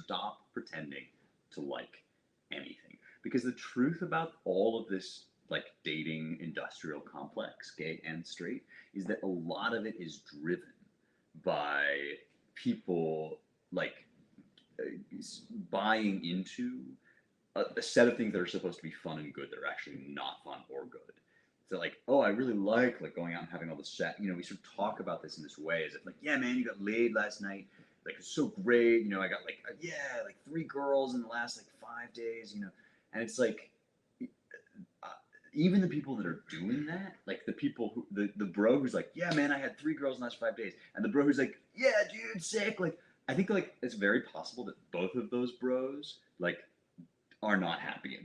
stop pretending to like anything. Because the truth about all of this like dating industrial complex, gay and straight, is that a lot of it is driven by people like uh, buying into a set of things that are supposed to be fun and good that are actually not fun or good. So like, oh, I really like going out and having all this sex. You know, we sort of talk about this in this way as if like, yeah, man, you got laid last night. Like it's so great. You know, I got like yeah, like 3 girls in the last like 5 days. You know, and it's like uh, even the people that are doing that, like the people who the bro who's like, yeah, man, I had 3 girls in the last 5 days, and the bro who's like, yeah, dude, sick. Like I think like it's very possible that both of those bros like are not happy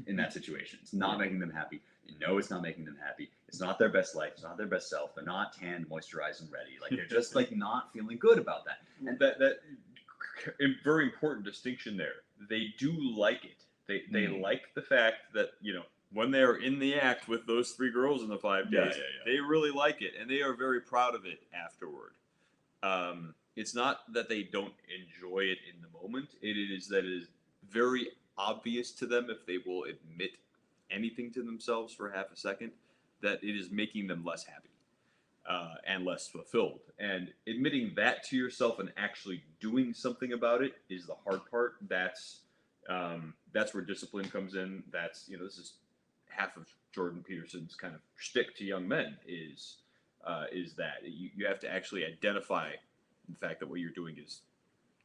in that situation. It's not making them happy. You know it's not making them happy. It's not their best life. It's not their best self. They're not tanned, moisturized, and ready. Like they're just like not feeling good about that. And that very important distinction there. They do like it. They like the fact that when they are in the act with those 3 girls in the 5 days, they really like it and they are very proud of it afterward. It's not that they don't enjoy it in the moment. It is that it is very obvious to them if they will admit anything to themselves for half a second that it is making them less happy and less fulfilled. And admitting that to yourself and actually doing something about it is the hard part. That's where discipline comes in. This is half of Jordan Peterson's kind of shtick to young men is that you have to actually identify the fact that what you're doing is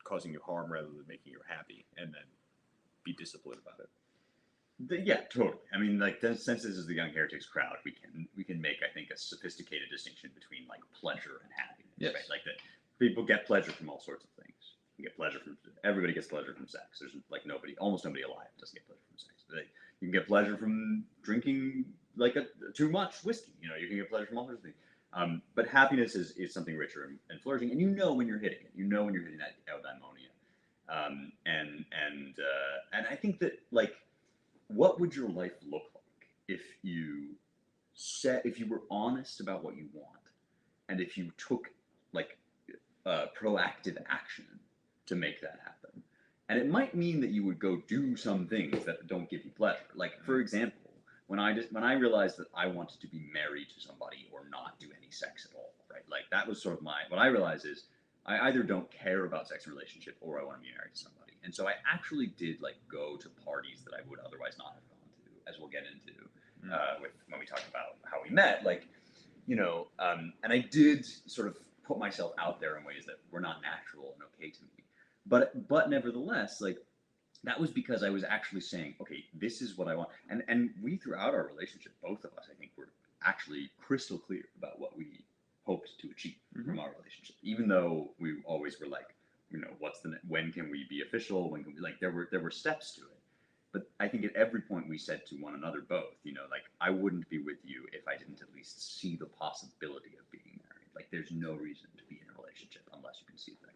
causing you harm rather than making you happy, and then be disciplined about it. Yeah, totally. I mean, like, since this is the Young Heretics crowd, we can make, I think, a sophisticated distinction between like pleasure and happiness. Yes. Right? Like that people get pleasure from all sorts of things. You get pleasure from everybody gets pleasure from sex. There's like almost nobody alive doesn't get pleasure from sex. You can get pleasure from drinking like too much whiskey. You know, you can get pleasure from all sorts of things. But happiness is something richer and flourishing, and you know when you're hitting it. You know when you're hitting that eudaimonia. And I think that like what would your life look like if you were honest about what you want and if you took like proactive action to make that happen? And it might mean that you would go do some things that don't give you pleasure. Like for example, when I realized that I wanted to be married to somebody or not do any sex at all, right? Like that was sort of what I realized is I either don't care about sex and relationship or I want to be married to somebody. And so I actually did like go to parties that I would otherwise not have gone to, as we'll get into with when we talk about how we met. Like, and I did sort of put myself out there in ways that were not natural and okay to me. But nevertheless, like that was because I was actually saying, okay, this is what I want. And we throughout our relationship, both of us, I think, were actually crystal clear about what we hoped to achieve from our relationship, even though we always were like, when can we be official? When can we, like, there were steps to it. But I think at every point we said to one another both, like, I wouldn't be with you if I didn't at least see the possibility of being married. Like, there's no reason to be in a relationship unless you can see that